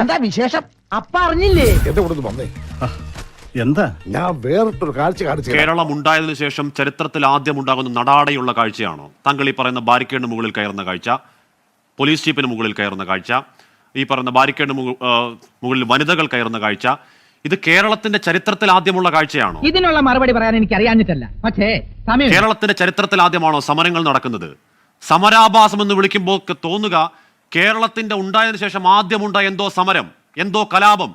എന്താ വിശേഷം? അപ്പ അറിഞ്ഞില്ലേ? എന്റെ കൂടെ വന്നേ. എന്താ? ഞാൻ വേറിട്ടൊരു കാഴ്ച കാണിച്ചു. കേരളം ഉണ്ടായതിനു ശേഷം ചരിത്രത്തിൽ ആദ്യം ഉണ്ടാകുന്ന നടാടെയുള്ള കാഴ്ചയാണോ താങ്കൾ ഈ പറയുന്ന ബാരിക്കേഡിന് മുകളിൽ കയറുന്ന കാഴ്ച, പോലീസ് ജീപ്പിന് മുകളിൽ കയറുന്ന കാഴ്ച, ഈ പറയുന്ന ബാരിക്കേഡിന് മുകളിൽ വനിതകൾ കയറുന്ന കാഴ്ച? ഇത് കേരളത്തിന്റെ ചരിത്രത്തിൽ ആദ്യമുള്ള കാഴ്ചയാണോ? ഇതിനുള്ള മറുപടി പറയാൻ എനിക്ക് അറിയാഞ്ഞിട്ടല്ല, പക്ഷേ കേരളത്തിന്റെ ചരിത്രത്തിൽ ആദ്യമാണോ സമരങ്ങൾ നടക്കുന്നത്? സമരാഭാസം എന്ന് വിളിക്കുമ്പോൾ തോന്നുക കേരളത്തിന്റെ ഉണ്ടായതിനു ശേഷം ആദ്യമുണ്ടായ എന്തോ സമരം, എന്തോ കലാപം.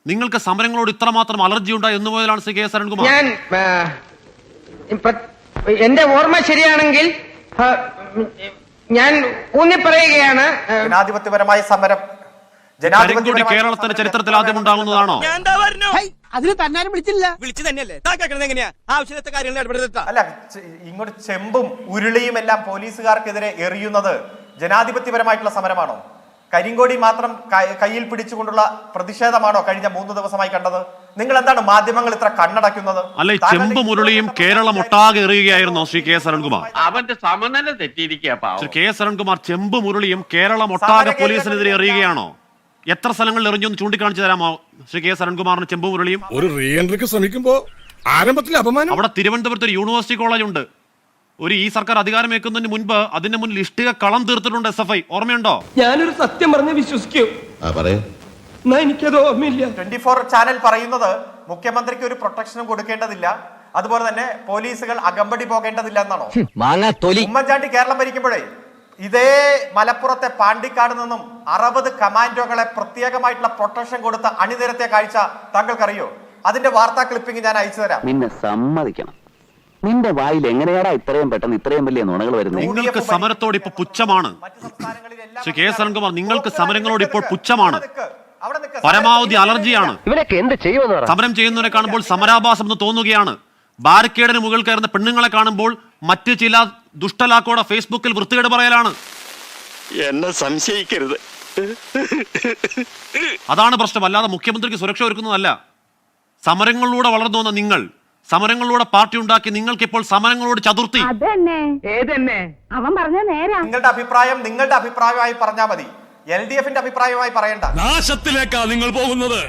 നിങ്ങൾക്ക് സമരങ്ങളോട് ഇത്രമാത്രം അലർജി ഉണ്ടായി എന്ന് മുതലാണ് ശ്രീ കെ എസ് അരുൺകുമാർ. എന്റെ ഓർമ്മ ശരിയാണെങ്കിൽ ഞാൻ ഊന്നി പറയുകയാണ്, ജനാധിപത്യപരമായ സമരം കേരളത്തിന്റെ ചരിത്രത്തിൽ ആദ്യം ഉണ്ടാകുന്നതാണോ? അതിന് തന്നാലും വിളിച്ചില്ല. വിളിച്ചു തന്നെയല്ലേ എങ്ങനെയാ ആവശ്യത്തെ കാര്യങ്ങൾ ഇടപെടുത്ത അല്ല. ഇങ്ങോട്ട് ചെമ്പും ഉരുളിയും എല്ലാം പോലീസുകാർക്കെതിരെ എറിയുന്നത് ജനാധിപത്യപരമായിട്ടുള്ള സമരമാണോ? കരിങ്കോടി മാത്രം കയ്യിൽ പിടിച്ചുകൊണ്ടുള്ള പ്രതിഷേധമാണോ കഴിഞ്ഞ 3 ദിവസമായി കണ്ടത്? നിങ്ങൾ എന്താണ് മാധ്യമങ്ങൾ ഇത്ര കണ്ണടയ്ക്കുന്നത്? അല്ലെ, ചെമ്പും ഉരുളിയും കേരളം ഒട്ടാകെ എറിയുകയായിരുന്നോ ശ്രീ കെ എസ് അരുൺകുമാർ? അവന്റെ സമനില തെറ്റിയിരിക്കുക. ശ്രീ കെ എസ് അരുൺകുമാർ, ചെമ്പും ഉരുളിയും കേരളം ഒട്ടാകെ പോലീസിനെതിരെ എറിയുകയാണോ? എത്ര സ്ഥലങ്ങളിൽ എറിഞ്ഞൊന്ന് ചൂണ്ടിക്കാണിച്ചു തരാമോ ശ്രീ കെ എസ് അരുൺകുമാറിന്? ചെമ്പും ഉരുളിയും ഒരു റീ എൻട്രിക്ക് ശ്രമിക്കുമ്പോ ആരംഭത്തിൽ അപമാനം. അവിടെ തിരുവനന്തപുരത്ത് ഒരു യൂണിവേഴ്സിറ്റി കോളേജ് ഉണ്ട്. ഈ സർക്കാർ അധികാരമേക്കുന്നതിന് മുൻപ് അതിന്റെ മുന്നിൽ ഇഷ്ടിക കളം തീർത്തിട്ടുണ്ട് SFI. ഓർമ്മയുണ്ടോ? ഞാനൊരു സത്യം പറഞ്ഞ് വിശ്വസിക്കൂ. എനിക്കത് ഓർമ്മയില്ല. 24 ചാനൽ പറയുന്നത് മുഖ്യമന്ത്രിക്ക് ഒരു പ്രൊട്ടക്ഷനും കൊടുക്കേണ്ടതില്ല, അതുപോലെ തന്നെ പോലീസുകൾ അകമ്പടി പോകേണ്ടതില്ല എന്നാണോ? ഉമ്മൻചാണ്ടി കേരളം ഭരിക്കുമ്പോഴേ ഇതേ മലപ്പുറത്തെ പാണ്ടിക്കാട് നിന്നും 60 കമാൻഡോകളെ പ്രത്യേകമായിട്ടുള്ള പ്രൊട്ടക്ഷൻ കൊടുത്ത അണിനിരത്തിയ കാഴ്ച താങ്കൾക്കറിയോ? അതിന്റെ വാർത്താ ക്ലിപ്പിംഗ് ഞാൻ അയച്ചു തരാം. നിന്നെ സമ്മതിക്കണം, നിന്റെ വായിൽ എങ്ങനെയാടാ ഇത്രയും പെട്ടെന്ന് ഇത്രയും വലിയ നുണകൾ വരുന്നത്? നിങ്ങൾക്ക് സമരത്തോട് ഇപ്പോൾ പുച്ഛമാണ് ശ്രീ കെ എസ് അരുൺകുമാർ. നിങ്ങൾക്ക് സമരങ്ങളോട് ഇപ്പോൾ പുച്ഛമാണ്, പരമാവധി അലർജിയാണ്. ഇവനൊക്കെ എന്ത് ചെയ്യുമെന്ന് സമരം ചെയ്യുന്നവരെ കാണുമ്പോൾ സമരാഭാസം എന്ന് തോന്നുകയാണ്. ബാരിക്കേഡിന് മുകളിൽ കയറുന്ന പെണ്ണുങ്ങളെ കാണുമ്പോൾ മറ്റ് ചില ദുഷ്ടലാക്കോടെ ഫേസ്ബുക്കിൽ വൃത്തികേട് പറയലാണ്. എന്നെ സംശയിക്കരുത്. അതാണ് പ്രശ്നം, അല്ലാതെ മുഖ്യമന്ത്രിക്ക് സുരക്ഷ ഒരുക്കുന്നതല്ല. സമരങ്ങളിലൂടെ വളർന്നു വന്ന നിങ്ങൾ, സമരങ്ങളിലൂടെ പാർട്ടി ഉണ്ടാക്കി, നിങ്ങൾക്ക് ഇപ്പോൾ സമരങ്ങളോട് ചതുർത്തി. അവൻ പറഞ്ഞ നേരാ. നിങ്ങളുടെ അഭിപ്രായമായി പറഞ്ഞാൽ മതി, LDFന്റെ അഭിപ്രായമായി പറയണ്ട. നാശത്തിലേക്കാ നിങ്ങൾ പോകുന്നത്.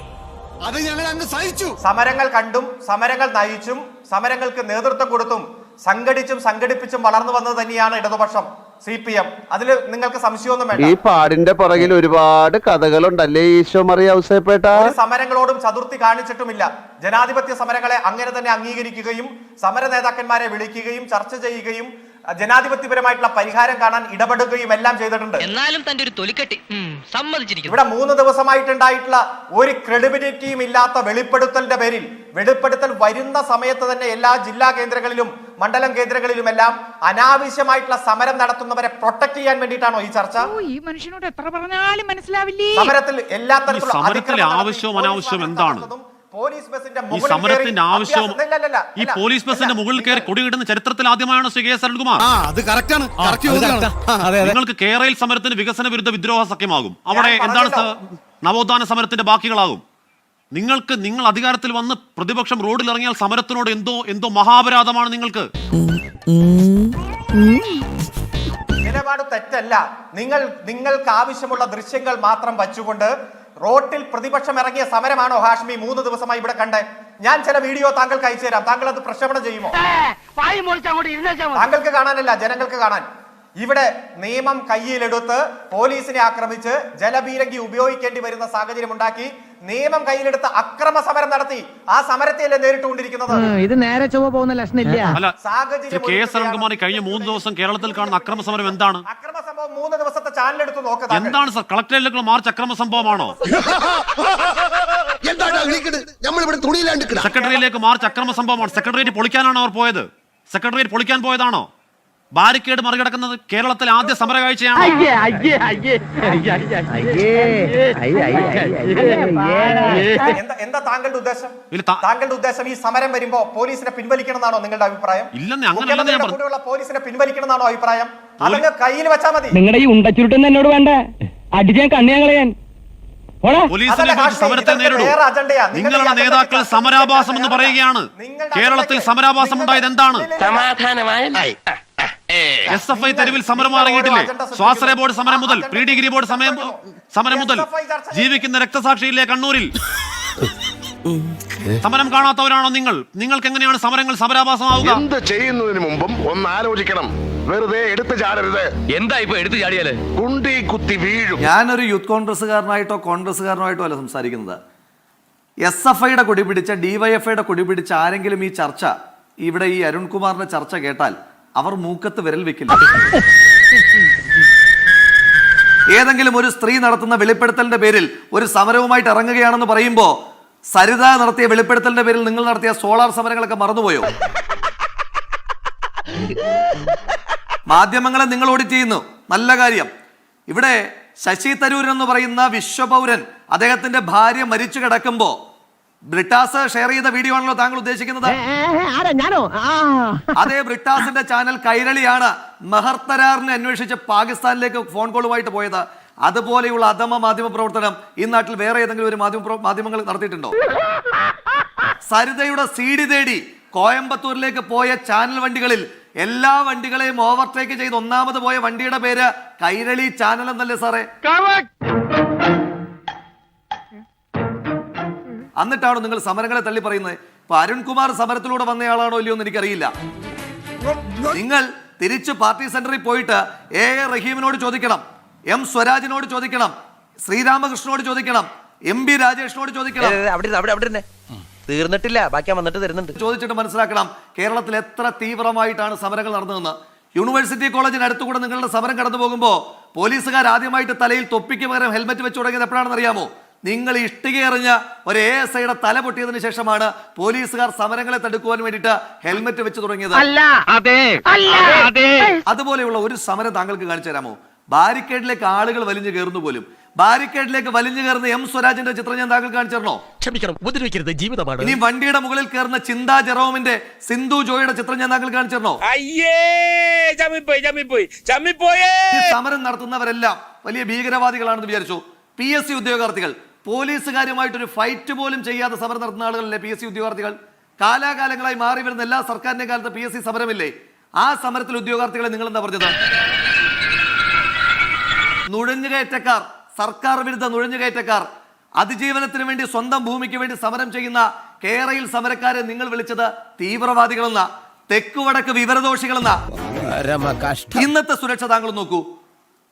അത് ഞങ്ങൾ അങ്ങ് സഹിച്ചു. സമരങ്ങൾ കണ്ടും സമരങ്ങൾ നയിച്ചും സമരങ്ങൾക്ക് നേതൃത്വം കൊടുത്തും സംഘടിച്ചും സംഘടിപ്പിച്ചും വളർന്നു വന്നത് തന്നെയാണ് ഇടതുപക്ഷം, CPM. അതിൽ നിങ്ങൾക്ക് സംശയമൊന്നും വേണ്ട. ഈ പാടിന്റെ പുറകിൽ ഒരുപാട് കഥകളുണ്ടല്ലേ ഈശോ മറിയ ഔസേപ്പേട്ട. സമരങ്ങളോടും ചതുർത്തി കാണിച്ചിട്ടുമില്ല. ജനാധിപത്യ സമരങ്ങളെ അങ്ങനെ തന്നെ അംഗീകരിക്കുകയും സമര നേതാക്കന്മാരെ വിളിക്കുകയും ചർച്ച ചെയ്യുകയും ജനാധിപത്യപരമായിട്ടുള്ള പരിഹാരം കാണാൻ ഇടപെടുകയും എല്ലാം ചെയ്തിട്ടുണ്ട്. എന്നാലും തന്റെ ഒരു തൊലിക്കെട്ടി സമ്മതിച്ചിരിക്കുന്നു. ഇവിടെ 3 ദിവസമായിട്ടുണ്ടായിട്ടുള്ള ഒരു ക്രെഡിബിലിറ്റിയും ഇല്ലാത്ത വെളിപ്പെടുത്തലിന്റെ പേരിൽ, വെളിപ്പെടുത്തൽ വരുന്ന സമയത്ത് തന്നെ എല്ലാ ജില്ലാ കേന്ദ്രങ്ങളിലും മണ്ഡലം കേന്ദ്രങ്ങളിലുമെല്ലാം അനാവശ്യമായിട്ടുള്ള സമരം നടത്തുന്നവരെ പ്രൊട്ടക്ട് ചെയ്യാൻ വേണ്ടിയിട്ടാണോ ഈ ചർച്ച? ഈ മനുഷ്യനോട് എത്ര പറഞ്ഞാലും മനസ്സിലാവില്ലേ? സമരത്തിൽ എല്ലാ തരത്തിലുള്ള ആവശ്യവും അനാവശ്യവും എന്താണ്? ഈ സമരത്തിന്റെ ആവശ്യവും ഈ പോലീസ് ബസിന്റെ മുകളിൽ കയറി കൊടിയിടുന്ന ചരിത്രത്തിൽ ആദ്യമായാണ് ശ്രീ കെ എസ് അരുൺകുമാർ. നിങ്ങൾക്ക് കേരളയിൽ സമരത്തിന് വികസന വിരുദ്ധ വിദ്രോഹ സഖ്യമാകും, അവിടെ എന്താണ് നവോത്ഥാന സമരത്തിന്റെ ബാക്കികളാകും. നിങ്ങൾ അധികാരത്തിൽ വന്ന് പ്രതിപക്ഷം റോഡിൽ ഇറങ്ങിയാൽ സമരത്തിനോട് എന്തോ മഹാപരാധമാണ് നിങ്ങൾക്ക്. നിലപാട് തെറ്റല്ല. നിങ്ങൾക്ക് ആവശ്യമുള്ള ദൃശ്യങ്ങൾ മാത്രം വച്ചുകൊണ്ട് റോട്ടിൽ പ്രതിപക്ഷം ഇറങ്ങിയ സമരമാണോ ഹാഷ്മി 3 ദിവസമായി ഇവിടെ കണ്ടേ? ഞാൻ ചില വീഡിയോ താങ്കൾക്ക് അയച്ചു തരാം, താങ്കൾ അത് പ്രക്ഷേപണം ചെയ്യുമോ? താങ്കൾക്ക് കാണാനല്ല, ജനങ്ങൾക്ക് കാണാൻ. ഇവിടെ നിയമം കയ്യിലെടുത്ത് പോലീസിനെ ആക്രമിച്ച് ജലപീരങ്കി ഉപയോഗിക്കേണ്ടി വരുന്ന സാഹചര്യം ഉണ്ടാക്കി നിയമം കയ്യിലെടുത്ത് അക്രമ സമരം നടത്തി. ആ സമരത്തെയല്ലേ നേരിട്ടുകൊണ്ടിരിക്കുന്നത്? ഇത് നേരെ ചൊവ്വ പോകുന്ന ലക്ഷണില്ല. കെ എസ് അരുൺകുമാർ കഴിഞ്ഞ 3 ദിവസം കേരളത്തിൽ കാണുന്ന അക്രമ സമരം എന്താണ്? അക്രമ സംഭവം 3 ദിവസത്തെ ചാനൽ എടുത്ത് നോക്കുക. എന്താണ് സർ? കളക്ടറേറ്റിലേക്കുള്ള മാർച്ച് അക്രമ സംഭവമാണോ? സെക്രട്ടറിയിലേക്ക് മാർച്ച് അക്രമ സംഭവമാണ്. സെക്രട്ടേറിയറ്റ് പൊളിക്കാനാണോ അവർ പോയത്? സെക്രട്ടേറിയറ്റ് പൊളിക്കാൻ പോയതാണോ? ബാരിക്കേഡ് മറികടക്കുന്നത് കേരളത്തിലെ ആദ്യ സമരകാഴ്ചയാണ്. എന്താ താങ്കളുടെ ഉദ്ദേശം? താങ്കളുടെ ഉദ്ദേശം ഈ സമരം വരുമ്പോ പോലീസിനെ പിൻവലിക്കണം എന്നാണോ നിങ്ങളുടെ അഭിപ്രായം? ഇല്ലെന്ന്, അങ്ങനെയല്ല. പോലീസിനെ പിൻവലിക്കണം എന്നാണോ അഭിപ്രായം? അതങ്ങ് കയ്യിൽ വെച്ചാൽ മതി. നിങ്ങളുടെ ഈ ഉണ്ടച്ചുരുട്ടെന്ന് എന്നോട് വേണ്ട, അടിച്ചാൻ കണ്ണിയാൻ പോലീസിനെ സമരത്തെ നേരിടും. നിങ്ങളുടെ നേതാക്കൾ സമരാഭാസം എന്ന് പറയുകയാണ്. കേരളത്തിൽ സമരാഭാസം ഉണ്ടായത് എന്താണ്? സമാധാനമായ SFI തെരുവിൽ സമരം ഇറങ്ങിയിട്ടില്ലേ? സ്വാശ്രയ ബോർഡ് സമരം മുതൽ പ്രീ ഡിഗ്രി ബോർഡ് സമരം മുതൽ ജീവിക്കുന്ന രക്തസാക്ഷിയില്ലേ കണ്ണൂരിൽ സമരം കാണാത്തവരാണോ നിങ്ങൾ? നിങ്ങൾക്ക് എങ്ങനെയാണ് സമരങ്ങൾ സമരാഭാസമാവുക? എന്ത് ചെയ്യുന്നതിന് മുമ്പും ഒന്ന് ആലോചിക്കണം. വെറുതെ എടുത്തു ചാടരുത്. എന്താ ഇപ്പൊ എടുത്തു ചാടിയാല്? കുണ്ടി കുത്തി വീഴും. ഞാനൊരു യൂത്ത് കോൺഗ്രസ്സുകാരനായിട്ടോ കോൺഗ്രസ്സുകാരനായിട്ടോ അല്ല സംസാരിക്കുന്നത്. SFIയുടെ കൊടി പിടിച്ച DYFIയുടെ കൊടി പിടിച്ച ആരെങ്കിലും ഈ ചർച്ച, ഇവിടെ ഈ അരുൺകുമാറിന്റെ ചർച്ച കേട്ടാൽ അവർ മൂക്കത്ത് വിരൽ വെക്കില്ല. ഏതെങ്കിലും ഒരു സ്ത്രീ നടത്തുന്ന വെളിപ്പെടുത്തലിന്റെ പേരിൽ ഒരു സമരവുമായിട്ട് ഇറങ്ങുകയാണെന്ന് പറയുമ്പോ സരിത നടത്തിയ വെളിപ്പെടുത്തലിന്റെ പേരിൽ നിങ്ങൾ നടത്തിയ സോളാർ സമരങ്ങളൊക്കെ മറന്നുപോയോ? മാധ്യമങ്ങളെ നിങ്ങൾ ഓഡിറ്റ് ചെയ്യുന്നു, നല്ല കാര്യം. ഇവിടെ ശശി തരൂർ എന്ന് പറയുന്ന വിശ്വപൗരൻ, അദ്ദേഹത്തിന്റെ ഭാര്യ മരിച്ചു കിടക്കുമ്പോ ബ്രിട്ടാസ് ഷെയർ ചെയ്ത വീഡിയോ ആണല്ലോ താങ്കൾ ഉദ്ദേശിക്കുന്നത്? അതേ ബ്രിട്ടാസിന്റെ ചാനൽ കൈരളിയാണ് മെഹർത്തരാറിനെ അന്വേഷിച്ച് പാകിസ്ഥാനിലേക്ക് ഫോൺ കോളുമായിട്ട് പോയത്. അതുപോലെയുള്ള അധമ മാധ്യമ പ്രവർത്തനം ഈ നാട്ടിൽ വേറെ ഏതെങ്കിലും ഒരു മാധ്യമങ്ങൾ നടത്തിയിട്ടുണ്ടോ? സരിതയുടെ CD തേടി കോയമ്പത്തൂരിലേക്ക് പോയ ചാനൽ വണ്ടികളിൽ എല്ലാ വണ്ടികളെയും ഓവർടേക്ക് ചെയ്ത് ഒന്നാമത് പോയ വണ്ടിയുടെ പേര് കൈരളി ചാനൽ എന്നല്ലേ സാറേ? എന്നിട്ടാണോ നിങ്ങൾ സമരങ്ങളെ തള്ളി പറയുന്നത്? ഇപ്പൊ അരുൺകുമാർ സമരത്തിലൂടെ വന്നയാളാണോ ഇല്ലയോ എന്ന് എനിക്കറിയില്ല. നിങ്ങൾ തിരിച്ച് പാർട്ടി സെന്ററിൽ പോയിട്ട് A റഹീമിനോട് ചോദിക്കണം, M സ്വരാജിനോട് ചോദിക്കണം, ശ്രീരാമകൃഷ്ണനോട് ചോദിക്കണം, MB രാജേഷിനോട് ചോദിക്കണം. തീർന്നിട്ടില്ല, ബാക്കി വന്നിട്ട് തരുന്നുണ്ട്. ചോദിച്ചിട്ട് മനസ്സിലാക്കണം കേരളത്തിൽ എത്ര തീവ്രമായിട്ടാണ് സമരങ്ങൾ നടന്നതെന്ന്. യൂണിവേഴ്സിറ്റി കോളേജിന് അടുത്തുകൂടെ നിങ്ങളുടെ സമരം കടന്നു പോകുമ്പോൾ പോലീസുകാർ ആദ്യമായിട്ട് തലയിൽ തൊപ്പിക്ക് പകരം ഹെൽമെറ്റ് വെച്ച് തുടങ്ങിയത് എപ്പോഴാണെന്ന് അറിയാമോ? നിങ്ങൾ ഇഷ്ടിക എറിഞ്ഞ ഒരു ASIയുടെ തല പൊട്ടിയതിനു ശേഷമാണ് പോലീസുകാർ സമരങ്ങളെ തടുക്കുവാൻ വേണ്ടിയിട്ട് ഹെൽമെറ്റ് വെച്ച് തുടങ്ങിയത്. അതുപോലെയുള്ള ഒരു സമരം താങ്കൾക്ക് കാണിച്ചു തരാമോ? ബാരിക്കേഡിലേക്ക് ആളുകൾ വലിഞ്ഞു കയറുന്നു പോലും. ബാരിക്കേഡിലേക്ക് വലിഞ്ഞു കയറുന്ന M സ്വരാജിന്റെ ചിത്രം ഞാൻ താങ്കൾ കാണിച്ചു തരണോ? ക്ഷമിക്കണം, ഉപദ്രവിക്കരുത്, ജീവിതമാണ്. ഇനി വണ്ടിയുടെ മുകളിൽ കയറുന്ന ചിന്താ ജെറോമിന്റെ സിന്ധു ജോയുടെ ചിത്രം ഞാൻ താങ്കൾ കാണിച്ചു തരണോ? സമരം നടത്തുന്നവരെല്ലാം വലിയ ഭീകരവാദികളാണെന്ന് വിചാരിച്ചു. PSC ഉദ്യോഗാർത്ഥികൾ, പോലീസുകാരുമായിട്ടൊരു ഫൈറ്റ് പോലും ചെയ്യാതെ സമരം നടത്തുന്ന ആളുകളല്ലേ PSC ഉദ്യോഗാർത്ഥികൾ? കാലാകാലങ്ങളായി മാറി വരുന്ന എല്ലാ സർക്കാരിന്റെ കാലത്ത് PSC സമരമില്ലേ? ആ സമരത്തിൽ ഉദ്യോഗാർത്ഥികളെ നിങ്ങൾ എന്താ പറഞ്ഞത്? നുഴഞ്ഞുകയറ്റക്കാർ, സർക്കാർ വിരുദ്ധ നുഴഞ്ഞുകയറ്റക്കാർ, അതിജീവനത്തിന് വേണ്ടി സ്വന്തം ഭൂമിക്ക് വേണ്ടി സമരം ചെയ്യുന്ന കേരളയിൽ സമരക്കാരെ നിങ്ങൾ വിളിച്ചത് തീവ്രവാദികളെന്ന, തെക്കുവടക്ക് വിവരദോഷികളെന്ന. ഇന്നത്തെ സുരക്ഷ താങ്കൾ നോക്കൂ.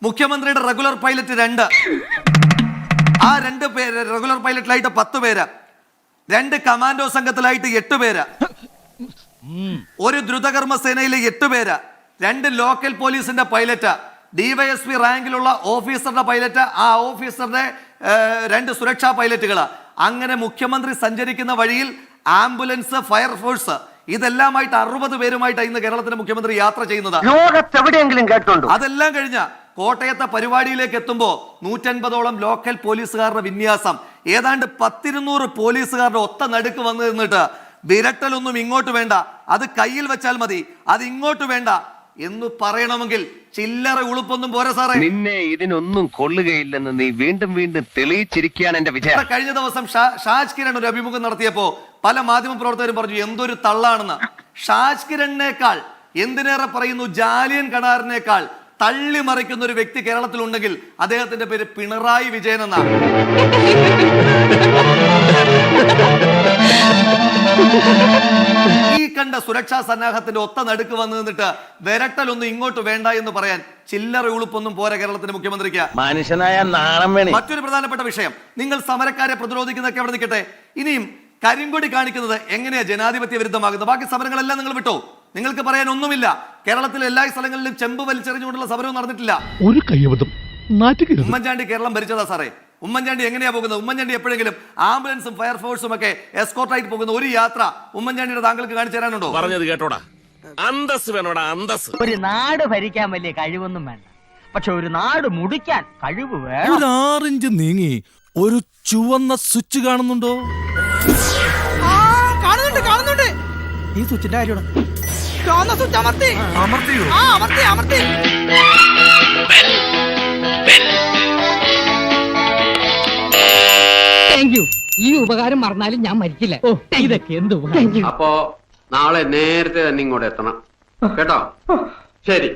മുഖ്യമന്ത്രിയുടെ റെഗുലർ പൈലറ്റ് 2, ആ 2 പേര് റെഗുലർ പൈലറ്റിലായിട്ട് 10 പേര്, 2 കമാൻഡോ സംഘത്തിലായിട്ട് 8 പേര്, ഒരു ദ്രുതകർമ്മ സേനയിലെ 8 പേര്, 2 ലോക്കൽ പോലീസിന്റെ പൈലറ്റ്, DYSP റാങ്കിലുള്ള ഓഫീസറുടെ പൈലറ്റ്, ആ ഓഫീസറുടെ 2 സുരക്ഷാ പൈലറ്റുകൾ. അങ്ങനെ മുഖ്യമന്ത്രി സഞ്ചരിക്കുന്ന വഴിയിൽ ആംബുലൻസ്, ഫയർഫോഴ്സ്, ഇതെല്ലാമായിട്ട് 60 പേരുമായിട്ട് ഇന്ന് കേരളത്തിന്റെ മുഖ്യമന്ത്രി യാത്ര ചെയ്യുന്നത്. ലോകത്തെവിടെയെങ്കിലും കേട്ടുണ്ടോ? അതെല്ലാം കഴിഞ്ഞ കോട്ടയത്തെ പരിപാടിയിലേക്ക് എത്തുമ്പോൾ 150ഓളം ലോക്കൽ പോലീസുകാരുടെ വിന്യാസം, ഏതാണ്ട് 10-200 പോലീസുകാരുടെ ഒത്ത നടുക്ക് വന്നു നിന്നിട്ട് വിരട്ടലൊന്നും ഇങ്ങോട്ട് വേണ്ട, അത് കയ്യിൽ വെച്ചാൽ മതി, അത് ഇങ്ങോട്ട് വേണ്ട എന്ന് പറയണമെങ്കിൽ ചില്ലറ ഉളുപ്പൊന്നും പോരാ സാറേ. നിന്നെ ഇതിനൊന്നും കൊള്ളുകയില്ലെന്ന് നീ വീണ്ടും വീണ്ടും തെളിയിച്ചിരിക്കുകയാണ് എന്റെ വിജയം. കഴിഞ്ഞ ദിവസം ഷാജ് കിരൺ ഒരു അഭിമുഖം നടത്തിയപ്പോ പല മാധ്യമ പ്രവർത്തകരും പറഞ്ഞു എന്തൊരു തള്ളാണെന്ന്. ഷാജ് കിരണിനേക്കാൾ, എന്തിനേറെ പറയുന്നു ജാലിയൻ കണാറിനേക്കാൾ തള്ളി മറിക്കുന്ന ഒരു വ്യക്തി കേരളത്തിലുണ്ടെങ്കിൽ അദ്ദേഹത്തിന്റെ പേര് പിണറായി വിജയൻ എന്നാണ്. ഈ കണ്ട സുരക്ഷാ സന്നാഹത്തിന്റെ ഒത്ത നടുക്ക് വന്നു നിന്നിട്ട് വിരട്ടലൊന്നും ഇങ്ങോട്ട് വേണ്ട എന്ന് പറയാൻ ചില്ലറ ഉളുപ്പൊന്നും പോരാ കേരളത്തിന്റെ മുഖ്യമന്ത്രിക്ക്. മനുഷ്യനായ നാണം വേണേ. മറ്റൊരു പ്രധാനപ്പെട്ട വിഷയം, നിങ്ങൾ സമരക്കാരെ പ്രതിരോധിക്കുന്നതൊക്കെ അവിടെ നിൽക്കട്ടെ, ഇനിയും കരിങ്കൊടി കാണിക്കുന്നത് എങ്ങനെയാ ജനാധിപത്യ വിരുദ്ധമാകുന്നത്? ബാക്കി സമരങ്ങളെല്ലാം നിങ്ങൾ വിട്ടോ, നിങ്ങൾക്ക് പറയാൻ ഒന്നുമില്ല. കേരളത്തിലെ എല്ലാ സ്ഥലങ്ങളിലും ചെമ്പ് വലിച്ചെറിഞ്ഞുകൊണ്ടുള്ള സമരവും നടന്നിട്ടില്ല. ഒരു കയ്യബദ്ധം. ഉമ്മൻചാണ്ടി കേരളം ഭരിച്ചതാ സാറേ. ഉമ്മൻചാണ്ടി എങ്ങനെയാ പോകുന്നത്? ഉമ്മൻചാണ്ടി എപ്പോഴെങ്കിലും ആംബുലൻസും ഫയർഫോഴ്സും ഒക്കെ എസ്കോർട്ടായിട്ട് പോകുന്ന ഒരു യാത്ര ഉമ്മൻചാണ്ടിയുടെ താങ്കൾക്ക് കാണിച്ചു തരാനുണ്ടോ? പറഞ്ഞത് കേട്ടോടാ, അന്തസ് വേണോടാ, അന്തസ്. ഒരു നാട് ഭരിക്കാൻ വലിയ കഴിവൊന്നും വേണ്ട, പക്ഷെ ഒരു നാട് മുടിക്കാൻ കഴിവ് വേണം. ഒരു 6 ഇഞ്ച് നീങ്ങി ഒരു ചുവന്ന സ്വിച്ച് കാണുന്നുണ്ടോ? കാണുന്നുണ്ട്. ഈ സ്വിച്ചിന്റെ കാര്യമാണ്. ഈ ഉപകാരം മറന്നാലും ഞാൻ മരിക്കില്ല. ഇതൊക്കെ എന്ത്? അപ്പോ നാളെ നേരത്തെ തന്നെ ഇങ്ങോട്ട് എത്തണം കേട്ടോ. ശരി.